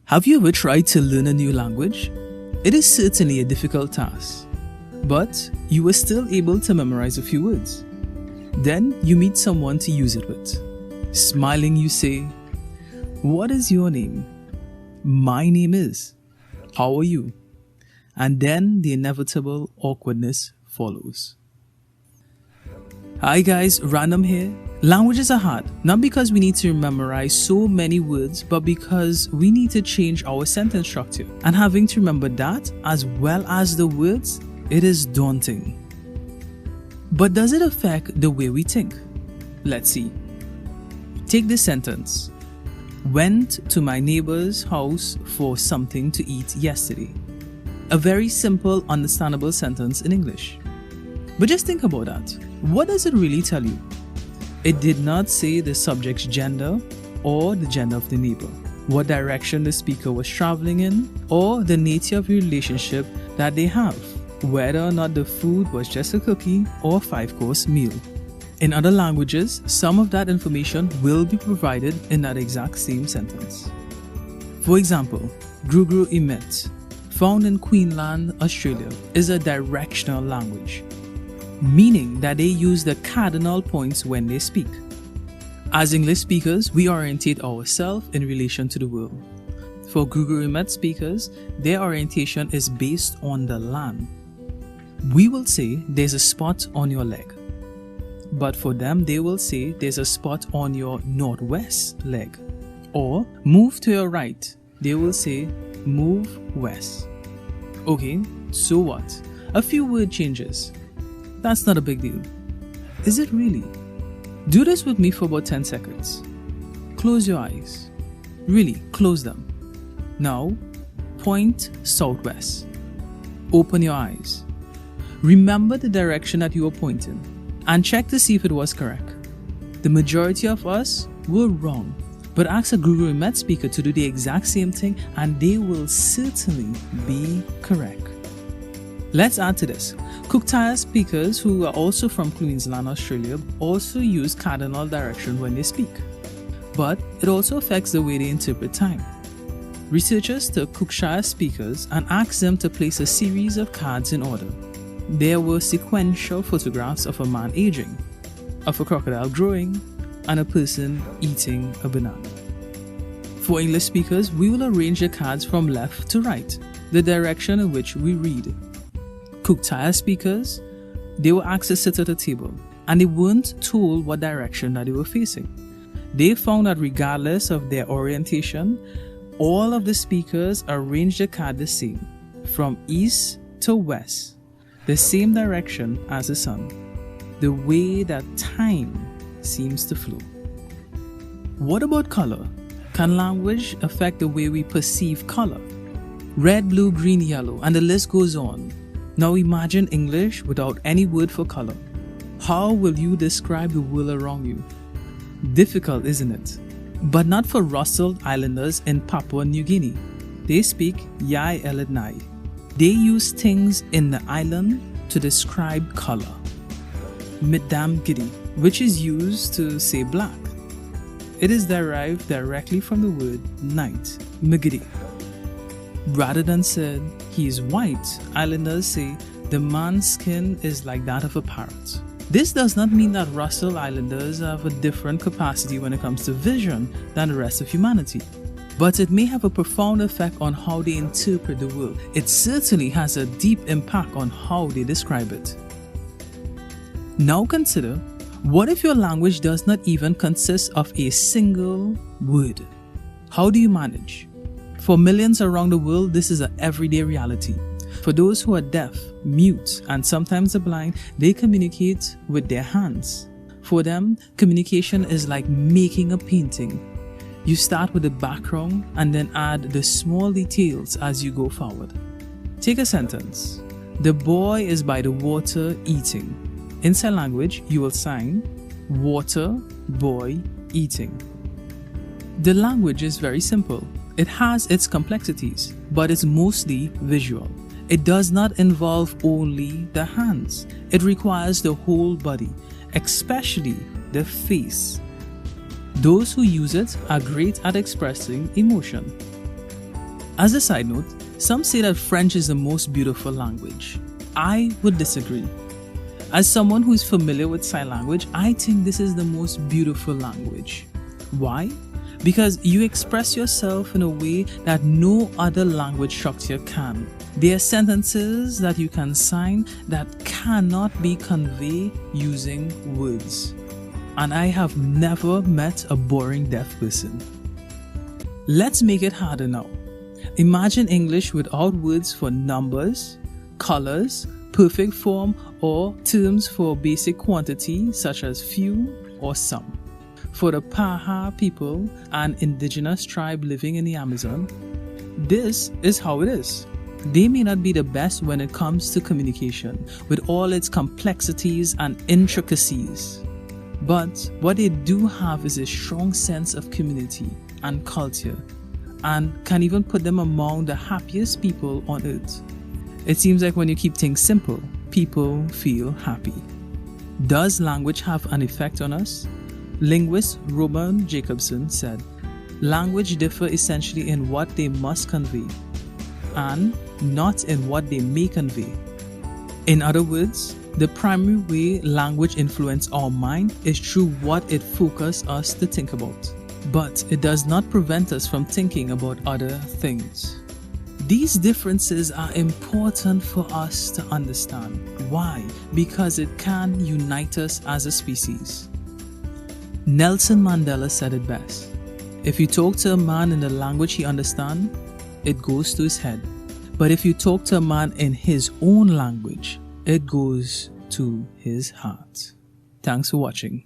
Have you ever tried to learn a new language? It is certainly a difficult task, but you were still able to memorize a few words. Then you meet someone to use it with. Smiling, you say, "What is your name?" "My name is." "How are you?" And then the inevitable awkwardness follows. Hi guys, Random here. Languages are hard, not because we need to memorize so many words, but because we need to change our sentence structure. And having to remember that, as well as the words, it is daunting. But does it affect the way we think? Let's see. Take this sentence. Went to my neighbor's house for something to eat yesterday. A very simple, understandable sentence in English. But just think about that. What does it really tell you? It did not say the subject's gender or the gender of the neighbor, what direction the speaker was traveling in, or the nature of the relationship that they have, whether or not the food was just a cookie or a 5-course meal. In other languages, some of that information will be provided in that exact same sentence. For example, Gugru Imet, found in Queensland, Australia, is a directional language, meaning that they use the cardinal points when they speak. As English speakers, we orientate ourselves in relation to the world. For Gugru Imet speakers, their orientation is based on the land. We will say there's a spot on your leg, but for them they will say there's a spot on your northwest leg. Or move to your right, they will say move west. Okay, so what? A few word changes. That's not a big deal. Is it really? Do this with me for about 10 seconds. Close your eyes. Really, close them. Now, point southwest. Open your eyes. Remember the direction that you were pointing and check to see if it was correct. The majority of us were wrong, but ask a Gugru Imet speaker to do the exact same thing and they will certainly be correct. Let's add to this. Kuuk-Thaayorre speakers who are also from Queensland, Australia, also use cardinal direction when they speak. But it also affects the way they interpret time. Researchers took Kuuk-Thaayorre speakers and asked them to place a series of cards in order. There were sequential photographs of a man aging, of a crocodile growing, and a person eating a banana. For English speakers, we will arrange the cards from left to right, the direction in which we read. Kuuk-Thaayorre speakers, they were asked to sit at a table and they weren't told what direction that they were facing. They found that regardless of their orientation, all of the speakers arranged the card the same, from east to west, the same direction as the sun, the way that time seems to flow. What about color? Can language affect the way we perceive color? Red, blue, green, yellow, and the list goes on. Now imagine English without any word for color. How will you describe the world around you? Difficult, isn't it? But not for Russell Islanders in Papua New Guinea. They speak Yai Elednai. They use things in the island to describe color. Midam Gidi, which is used to say black. It is derived directly from the word night, Magidi. Rather than said, he is white, Islanders say, the man's skin is like that of a parrot. This does not mean that Russell Islanders have a different capacity when it comes to vision than the rest of humanity. But it may have a profound effect on how they interpret the world. It certainly has a deep impact on how they describe it. Now consider, what if your language does not even consist of a single word? How do you manage? For millions around the world, this is an everyday reality. For those who are deaf, mute, and sometimes are blind, they communicate with their hands. For them, communication is like making a painting. You start with the background and then add the small details as you go forward. Take a sentence. The boy is by the water eating. In sign language, you will sign water, boy, eating. The language is very simple. It has its complexities, but it's mostly visual. It does not involve only the hands. It requires the whole body, especially the face. Those who use it are great at expressing emotion. As a side note, some say that French is the most beautiful language. I would disagree. As someone who is familiar with sign language, I think this is the most beautiful language. Why? Because you express yourself in a way that no other language structure can. There are sentences that you can sign that cannot be conveyed using words. And I have never met a boring deaf person. Let's make it harder now. Imagine English without words for numbers, colors, perfect form, or terms for basic quantity such as few or some. For the Paha people, an indigenous tribe living in the Amazon, this is how it is. They may not be the best when it comes to communication, with all its complexities and intricacies. But what they do have is a strong sense of community and culture, and can even put them among the happiest people on earth. It seems like when you keep things simple, people feel happy. Does language have an effect on us? Linguist Roman Jacobson said, "Language differ essentially in what they must convey, and not in what they may convey." In other words, the primary way language influences our mind is through what it focuses us to think about. But it does not prevent us from thinking about other things. These differences are important for us to understand. Why? Because it can unite us as a species. Nelson Mandela said it best. If you talk to a man in the language he understands, it goes to his head. But if you talk to a man in his own language, it goes to his heart. Thanks for watching.